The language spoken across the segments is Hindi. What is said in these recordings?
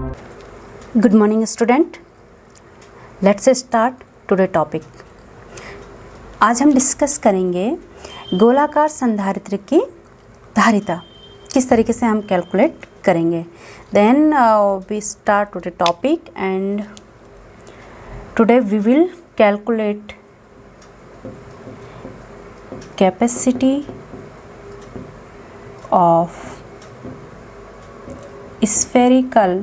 Good morning student, let's start today topic. आज हम डिस्कस करेंगे गोलाकार संधारित्र की धारिता किस तरीके से हम कैलकुलेट करेंगे। Then we start today topic and today we will calculate capacity of spherical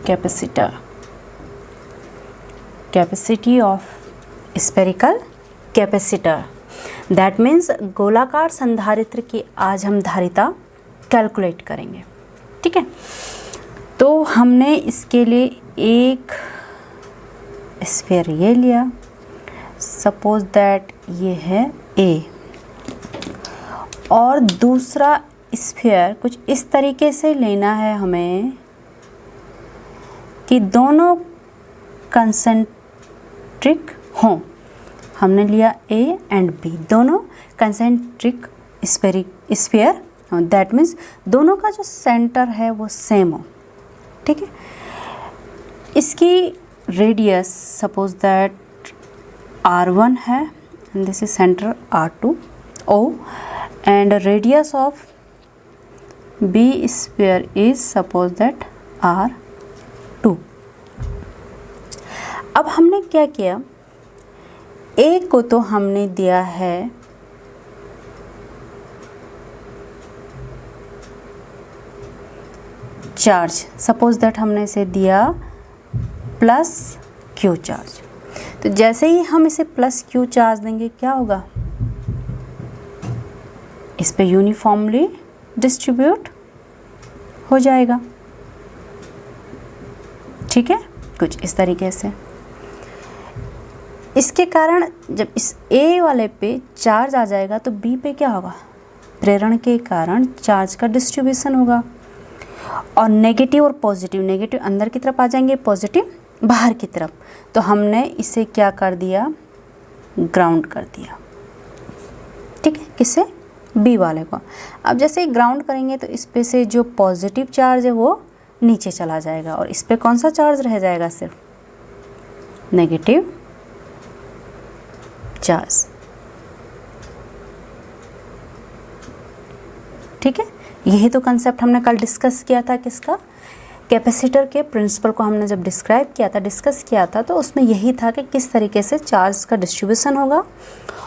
capacitor, capacity of spherical capacitor, that means गोलाकार संधारित्र की आज हम धारिता कैलकुलेट करेंगे। ठीक है, तो हमने इसके लिए एक स्फीयर ये लिया, सपोज दैट ये है A, और दूसरा स्फीयर कुछ इस तरीके से लेना है हमें कि दोनों कंसेंट्रिक हों। हमने लिया A एंड B, दोनों कंसेंट्रिक स्फीयर, दैट मीन्स दोनों का जो सेंटर है वो सेम हो। ठीक है, इसकी रेडियस सपोज दैट R1 है and this is center R2 O, and radius of B sphere is suppose that R2। अब हमने क्या किया, A को तो हमने दिया है चार्ज, सपोज दैट हमने इसे दिया प्लस Q चार्ज। तो जैसे ही हम इसे प्लस Q चार्ज देंगे क्या होगा, इस पे यूनिफॉर्मली डिस्ट्रीब्यूट हो जाएगा। ठीक है, कुछ इस तरीके से। इसके कारण जब इस A वाले पे चार्ज आ जाएगा तो B पे क्या होगा, प्रेरण के कारण चार्ज का डिस्ट्रीब्यूशन होगा, और नेगेटिव और पॉजिटिव, नेगेटिव अंदर की तरफ आ जाएंगे, पॉजिटिव बाहर की तरफ। तो हमने इसे क्या कर दिया, ग्राउंड कर दिया। ठीक है, किसे, बी वाले को। अब जैसे ग्राउंड करेंगे तो इस पे से जो पॉजिटिव चार्ज है वो नीचे चला जाएगा, और इस पे कौन सा चार्ज रह जाएगा, सिर्फ नेगेटिव चार्ज। ठीक है, यही तो कंसेप्ट हमने कल डिस्कस किया था, किसका, कैपेसिटर के प्रिंसिपल को हमने जब डिस्क्राइब किया था, डिस्कस किया था, तो उसमें यही था कि किस तरीके से चार्ज का डिस्ट्रीब्यूशन होगा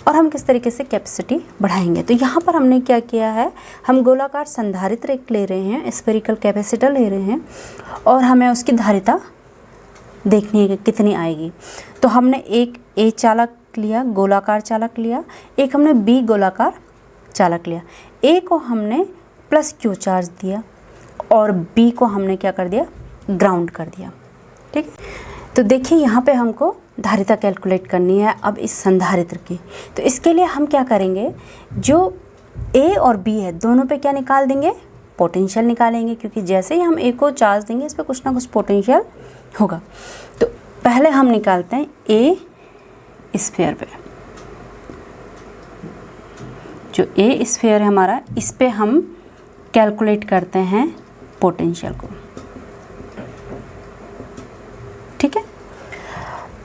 और हम किस तरीके से कैपेसिटी बढ़ाएंगे। तो यहाँ पर हमने क्या किया है, हम गोलाकार संधारित्र एक ले रहे हैं, स्फेरिकल कैपेसिटर ले रहे हैं, और हमें उसकी धारिता देखनी है कि कितनी आएगी। तो हमने एक A चालक लिया, गोलाकार चालक लिया, एक हमने B गोलाकार चालक लिया। A को हमने प्लस Q चार्ज दिया और B को हमने क्या कर दिया, ग्राउंड कर दिया। ठीक है, तो देखिए यहाँ पे हमको धारिता कैलकुलेट करनी है अब इस संधारित्र की। तो इसके लिए हम क्या करेंगे, जो A और B है दोनों पे क्या निकाल देंगे, पोटेंशियल निकालेंगे, क्योंकि जैसे ही हम A को चार्ज देंगे इस पर कुछ ना कुछ पोटेंशियल होगा। तो पहले हम निकालते हैं A स्फीयर पे, जो A स्फीयर है हमारा, इस पे हम कैलकुलेट करते हैं पोटेंशियल को। ठीक है,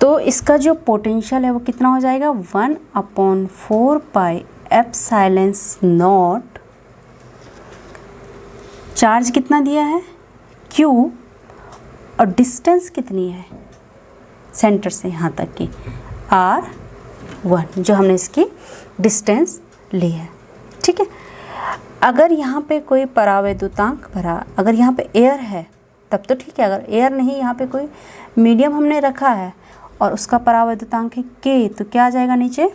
तो इसका जो पोटेंशियल है वो कितना हो जाएगा, 1/4 पाई एप्सिलॉन नॉट, चार्ज कितना दिया है Q, और डिस्टेंस कितनी है सेंटर से यहाँ तक की R1, जो हमने इसकी डिस्टेंस ली है। ठीक है, अगर यहाँ पे कोई परावैद्युतांक भरा, अगर यहाँ पे एयर है तब तो ठीक है, अगर एयर नहीं, यहाँ पे कोई मीडियम हमने रखा है और उसका परावैद्युतांक है K, तो क्या आ जाएगा नीचे,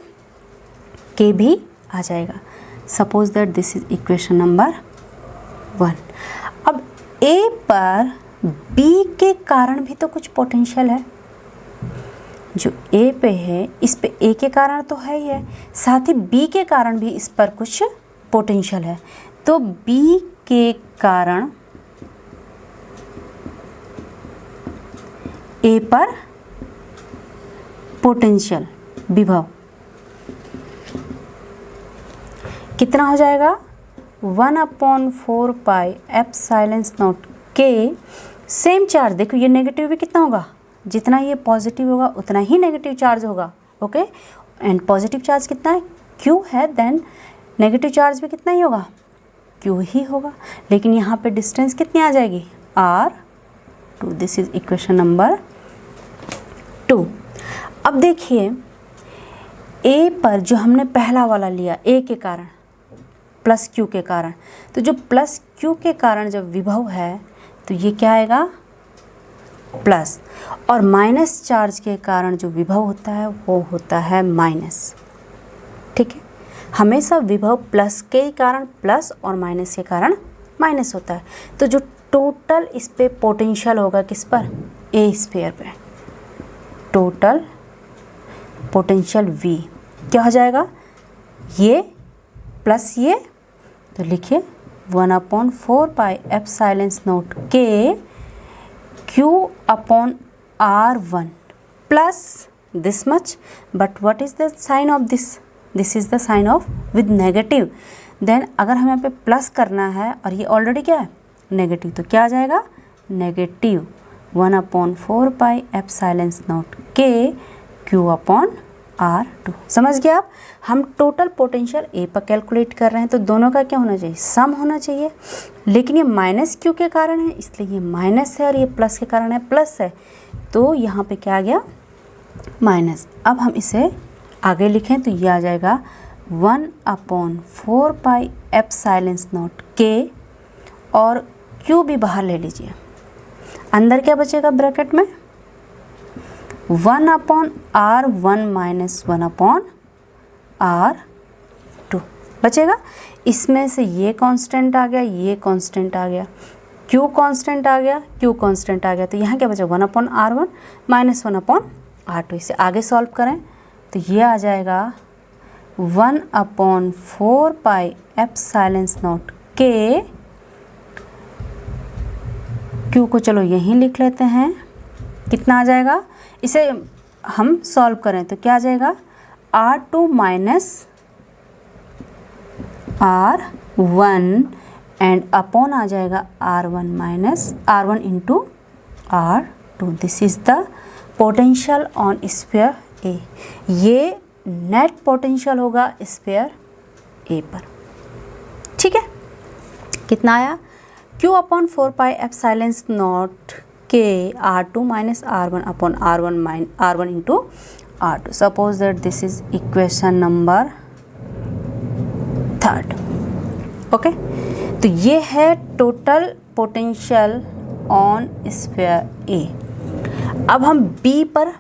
K भी आ जाएगा। Suppose that this is equation number 1। अब A पर B के कारण भी तो कुछ पोटेंशियल है, जो A पे है इस पे A के कारण तो है ही है, साथ ही B के कारण भी इस पर कुछ पोटेंशियल है। तो B के कारण A पर पोटेंशियल विभव कितना हो जाएगा, 1/4 पाई एप्सिलॉन नॉट के, सेम चार्ज, देखो ये नेगेटिव भी कितना होगा, जितना ये पॉजिटिव होगा उतना ही नेगेटिव चार्ज होगा, ओके। एंड पॉजिटिव चार्ज कितना है, Q है, देन नेगेटिव चार्ज भी कितना ही होगा, Q ही होगा। लेकिन यहाँ पे डिस्टेंस कितनी आ जाएगी, R2। This is equation number 2। अब देखिए A पर जो हमने पहला वाला लिया, A के कारण प्लस Q के कारण, तो जो प्लस Q के कारण जब विभव है तो ये क्या आएगा, प्लस, और माइनस चार्ज के कारण जो विभव होता है वो होता है माइनस, ठीक है। हमेशा विभव प्लस के कारण प्लस और माइनस के कारण माइनस होता है। तो जो टोटल इस पे पोटेंशियल होगा किस पर, ए स्फीयर पे, टोटल पोटेंशियल V क्या हो जाएगा, ये प्लस ये, तो लिखिए 1/4 पाई एप्सिलॉन नॉट के Q/R1 plus this much, but what is the sign of this, this is the sign of with negative. Then अगर हमें यहाँ पे प्लस करना है और ये ऑलरेडी क्या है, नेगेटिव, तो क्या आ जाएगा, नेगेटिव 1/4 पाई एप्सिलॉन नॉट के Q/R2। समझ गए आप। हम टोटल पोटेंशियल ए पर कैलकुलेट कर रहे हैं, तो दोनों का क्या होना चाहिए, सम होना चाहिए। लेकिन ये माइनस क्यू के कारण है इसलिए ये माइनस है, और ये प्लस के कारण है प्लस है, तो यहाँ पे क्या आ गया, माइनस। अब हम इसे आगे लिखें तो ये आ जाएगा 1/4 पाई एप्सिलॉन नॉट के, और क्यू भी बाहर ले लीजिए, अंदर क्या बचेगा ब्रैकेट में, 1/R1 माइनस 1/R2 बचेगा। इसमें से ये कांस्टेंट आ गया, ये कांस्टेंट आ गया, Q कांस्टेंट आ गया, Q कांस्टेंट आ गया, तो यहाँ क्या बचा, 1/R1 माइनस 1/R2। इसे आगे सॉल्व करें तो ये आ जाएगा 1/4 पाई एप्सिलॉन नॉट के, Q को चलो यहीं लिख लेते हैं, कितना आ जाएगा, इसे हम सॉल्व करें तो क्या आ जाएगा, R2 minus R1 and upon आ जाएगा R1 minus R1 into R2। This is the potential on sphere A. ये नेट पोटेंशियल होगा स्फीयर ए पर, ठीक है। कितना आया, Q/4 पाई एप्सिलॉन नॉट के R2 minus R1 upon R1 into R2। Suppose that this is equation number 3। Okay, तो ये है टोटल पोटेंशियल ऑन स्फीयर ए। अब हम B पर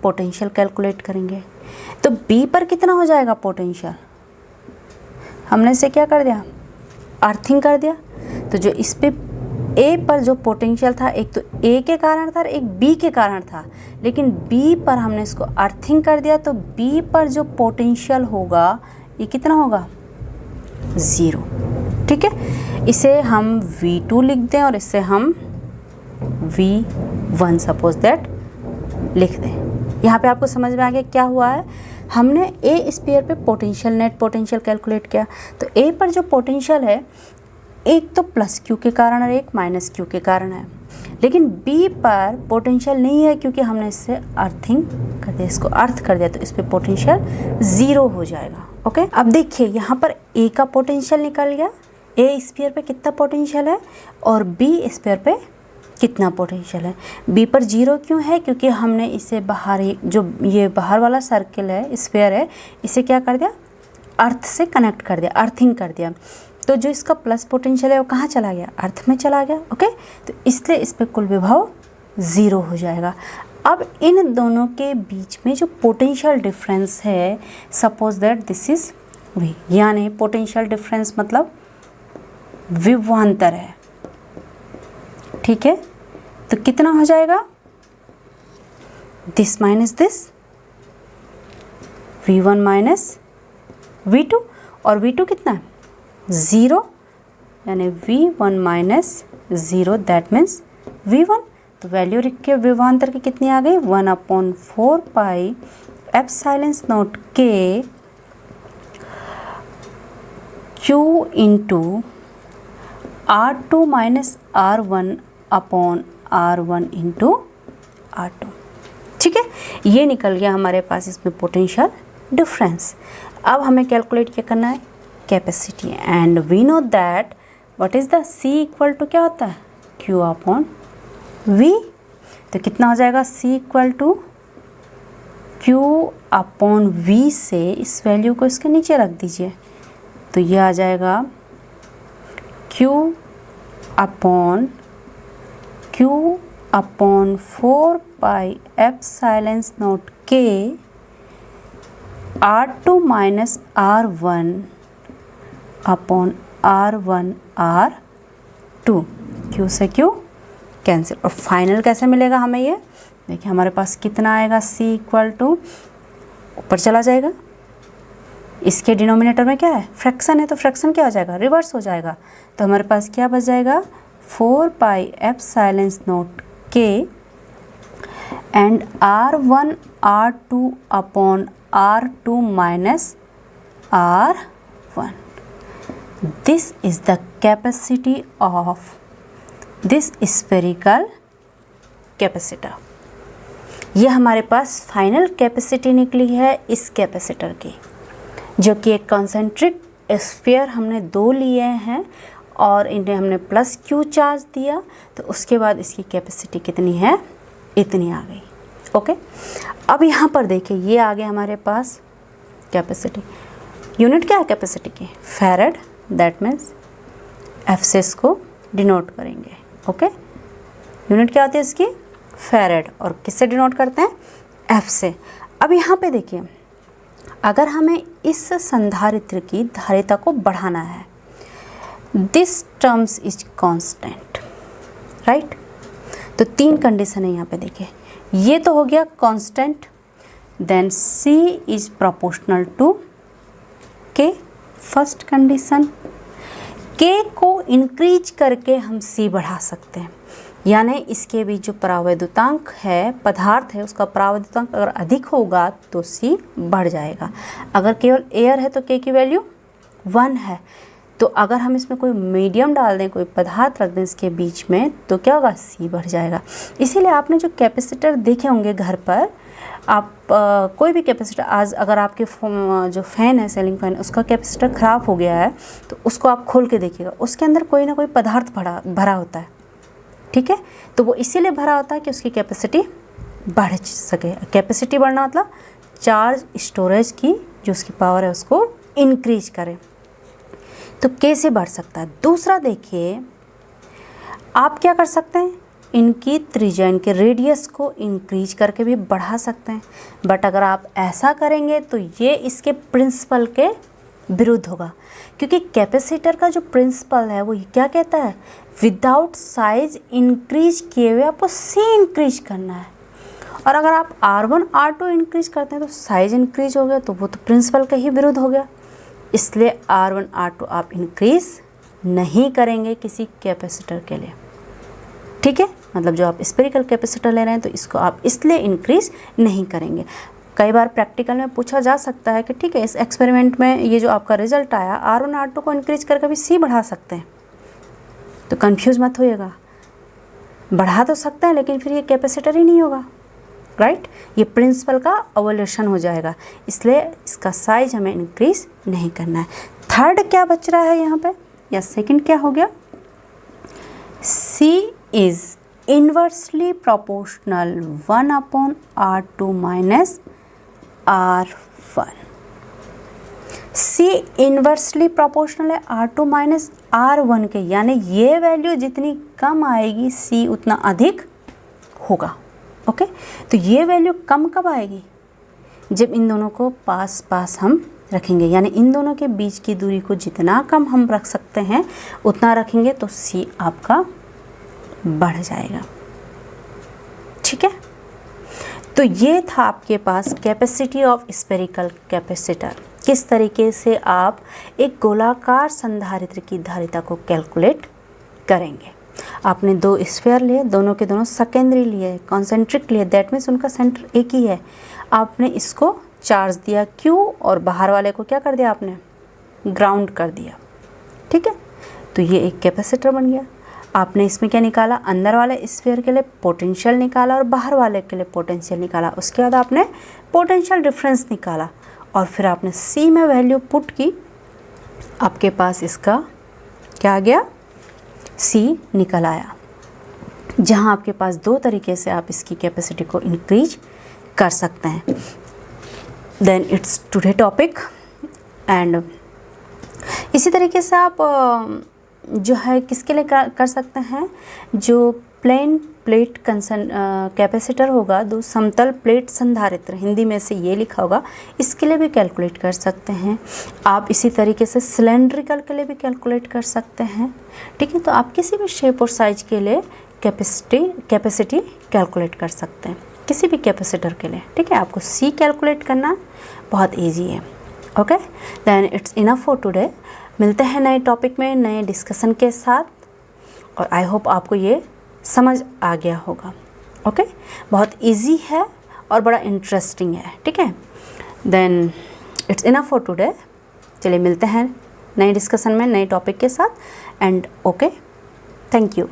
पोटेंशियल कैलकुलेट करेंगे, तो B पर कितना हो जाएगा पोटेंशियल, हमने इसे क्या कर दिया, अर्थिंग कर दिया। तो जो इस पे A पर जो पोटेंशियल था, एक तो A के कारण था और एक B के कारण था, लेकिन B पर हमने इसको अर्थिंग कर दिया, तो B पर जो पोटेंशियल होगा ये कितना होगा, 0, ठीक है। इसे हम V2 लिख दें और इसे हम V1 सपोज दैट लिख दें। यहाँ पे आपको समझ में आ गया क्या हुआ है, हमने A स्फीयर पे पोटेंशियल, नेट पोटेंशियल कैलकुलेट किया। तो A पर जो पोटेंशियल है एक तो प्लस Q के कारण और एक माइनस Q के कारण है, लेकिन B पर पोटेंशियल नहीं है क्योंकि हमने इससे अर्थिंग कर दिया, इसको अर्थ कर दिया, तो इस पर पोटेंशियल 0 हो जाएगा। ओके, अब देखिए यहाँ पर A का पोटेंशियल निकल गया, A स्फीयर पे कितना पोटेंशियल है और B स्फीयर पे कितना पोटेंशियल है। B पर 0 क्यों है, क्योंकि हमने इसे बाहर, जो ये बाहर वाला सर्किल है, स्फीयर है, इसे क्या कर दिया, अर्थ से कनेक्ट कर दिया, अर्थिंग कर दिया। तो जो इसका प्लस पोटेंशियल है वो कहाँ चला गया, अर्थ में चला गया। ओके, तो इसलिए इस पर कुल विभव 0 हो जाएगा। अब इन दोनों के बीच में जो पोटेंशियल डिफरेंस है, suppose that this is V, यानी पोटेंशियल डिफरेंस मतलब विभवांतर है, ठीक है। तो कितना हो जाएगा, this minus this, V1 minus V2, और V2 कितना है, 0, यानी V1 minus 0 that means V1। तो वैल्यू लिख के विभवांतर की कितनी आ गई, 1/4 पाई एप्सिलॉन नॉट के Q into R2 minus R1 upon R1 into R2। ठीक है, ये निकल गया हमारे पास इसमें पोटेंशियल डिफरेंस। अब हमें कैलकुलेट क्या करना है, capacity, and we know that what is the C equal to क्या होता है, Q अपॉन V। तो कितना हो जाएगा, C equal to Q upon V से इस वैल्यू को इसके नीचे रख दीजिए, तो ये आ जाएगा Q upon 4 pi epsilon not K R2 minus R1 upon R1 R2। Q से Q कैंसिल, और फाइनल कैसे मिलेगा हमें, ये देखिए हमारे पास कितना आएगा, C इक्वल टू ऊपर चला जाएगा, इसके डिनोमिनेटर में क्या है, फ्रैक्शन है, तो फ्रैक्शन क्या हो जाएगा, रिवर्स हो जाएगा। तो हमारे पास क्या बच जाएगा, 4 pi epsilon not K and R1 R2 upon R2 minus R1। This is the capacity of this spherical capacitor. ये हमारे पास फाइनल कैपेसिटी निकली है इस कैपेसिटर की, जो कि एक कॉन्सेंट्रिक स्फीयर हमने 2 लिए हैं और इन्हें हमने प्लस Q चार्ज दिया, तो उसके बाद इसकी कैपेसिटी कितनी है, इतनी आ गई। ओके, अब यहाँ पर देखिए ये आ गया हमारे पास कैपेसिटी, यूनिट क्या है कैपेसिटी की, फैरेड, दैट मीन्स F से इसको डिनोट करेंगे। ओके, यूनिट क्या होती है इसकी, फैरेड, और किससे डिनोट करते हैं, F से। अब यहाँ पे देखिए, अगर हमें इस संधारित्र की धारिता को बढ़ाना है, this terms is constant, right. तो 3 कंडीशन है यहाँ पे देखिए, ये तो हो गया constant, then C is proportional to K, first condition. K को इंक्रीज करके हम C बढ़ा सकते हैं, यानी इसके बीच जो परावैद्युतांक है, पदार्थ है, उसका परावैद्युतांक अगर अधिक होगा तो C बढ़ जाएगा। अगर केवल एयर है तो K की वैल्यू 1 है, तो अगर हम इसमें कोई मीडियम डाल दें, कोई पदार्थ रख दें इसके बीच में, तो क्या होगा, C बढ़ जाएगा। इसीलिए आपने जो कैपेसिटर देखे होंगे घर पर, आप कोई भी कैपेसिटर, आज अगर आपके जो फ़ैन है, सीलिंग फ़ैन, उसका कैपेसिटर ख़राब हो गया है, तो उसको आप खोल के देखिएगा, उसके अंदर कोई ना कोई पदार्थ भरा होता है। ठीक है, तो वो इसीलिए भरा होता है कि उसकी कैपेसिटी बढ़ सके। कैपेसिटी बढ़ना मतलब चार्ज स्टोरेज की जो उसकी पावर है उसको इंक्रीज करें, तो कैसे बढ़ सकता है। दूसरा देखिए, आप क्या कर सकते हैं, इनकी त्रिज्या, इनके रेडियस को इंक्रीज करके भी बढ़ा सकते हैं, बट अगर आप ऐसा करेंगे तो ये इसके प्रिंसिपल के विरुद्ध होगा, क्योंकि कैपेसिटर का जो प्रिंसिपल है वो क्या कहता है, विदाउट साइज इंक्रीज किए हुए आपको C इंक्रीज करना है, और अगर आप R1 R2 इंक्रीज करते हैं तो साइज इंक्रीज हो गया, तो वो तो प्रिंसिपल के ही विरुद्ध हो गया। इसलिए R1 R2 आप इंक्रीज नहीं करेंगे किसी कैपेसिटर के लिए। ठीक है, मतलब जो आप स्फेरिकल कैपेसिटर ले रहे हैं तो इसको आप इसलिए इंक्रीज नहीं करेंगे। कई बार प्रैक्टिकल में पूछा जा सकता है कि ठीक है, इस एक्सपेरिमेंट में ये जो आपका रिजल्ट आया, R1 R2 को इंक्रीज करके भी C बढ़ा सकते हैं, तो कंफ्यूज मत होइएगा, बढ़ा तो सकते हैं लेकिन फिर ये कैपेसिटर ही नहीं होगा, राइट। ये प्रिंसिपल का अवोल्यूशन हो जाएगा, इसलिए इसका साइज हमें इंक्रीज नहीं करना है। थर्ड क्या बच रहा है यहाँ पे, या सेकंड क्या हो गया, C is inversely proportional 1 upon R2 minus R1। C inversely proportional है R2 माइनस R1 के, यानी ये वैल्यू जितनी कम आएगी C उतना अधिक होगा। ओके, तो ये वैल्यू कम कब आएगी, जब इन दोनों को पास पास हम रखेंगे, यानी इन दोनों के बीच की दूरी को जितना कम हम रख सकते हैं उतना रखेंगे, तो C आपका बढ़ जाएगा। ठीक है, तो ये था आपके पास कैपेसिटी ऑफ स्फेरिकल कैपेसिटर, किस तरीके से आप एक गोलाकार संधारित्र की धारिता को कैलकुलेट करेंगे। आपने 2 स्फीयर लिए, दोनों के दोनों सेकेंडरी लिए, कॉन्सेंट्रिक लिए, दैट मीन्स उनका सेंटर एक ही है। आपने इसको चार्ज दिया Q और बाहर वाले को क्या कर दिया, आपने ग्राउंड कर दिया। ठीक है। तो ये एक कैपेसिटर बन गया। आपने इसमें क्या निकाला, अंदर वाले स्फीयर के लिए पोटेंशियल निकाला और बाहर वाले के लिए पोटेंशियल निकाला। उसके बाद आपने पोटेंशियल डिफरेंस निकाला और फिर आपने सी में वैल्यू पुट की, आपके पास इसका क्या आ गया, सी निकल आया। जहाँ आपके पास दो तरीके से आप इसकी कैपेसिटी को इंक्रीज कर सकते हैं। Then it's today topic. And इसी तरीके से आप जो है किसके लिए कर सकते हैं, जो प्लेन प्लेट कैपेसिटर होगा, दो समतल प्लेट संधारित्र, हिंदी में से ये लिखा होगा, इसके लिए भी कैलकुलेट कर सकते हैं आप। इसी तरीके से सिलेंड्रिकल के लिए भी कैलकुलेट कर सकते हैं, ठीक है। तो आप किसी भी शेप और साइज के लिए कैपेसिटी कैलकुलेट कर सकते हैं, किसी भी कैपेसिटर के लिए, ठीक है। आपको सी कैलकुलेट करना बहुत ईजी है। Okay, then it's enough for today. मिलते हैं नए टॉपिक में, नए डिस्कशन के साथ, और आई होप आपको ये समझ आ गया होगा। ओके, बहुत इजी है और बड़ा इंटरेस्टिंग है, ठीक है। Then it's enough for today. चलिए मिलते हैं नए डिस्कशन में, नए टॉपिक के साथ। And okay, thank you.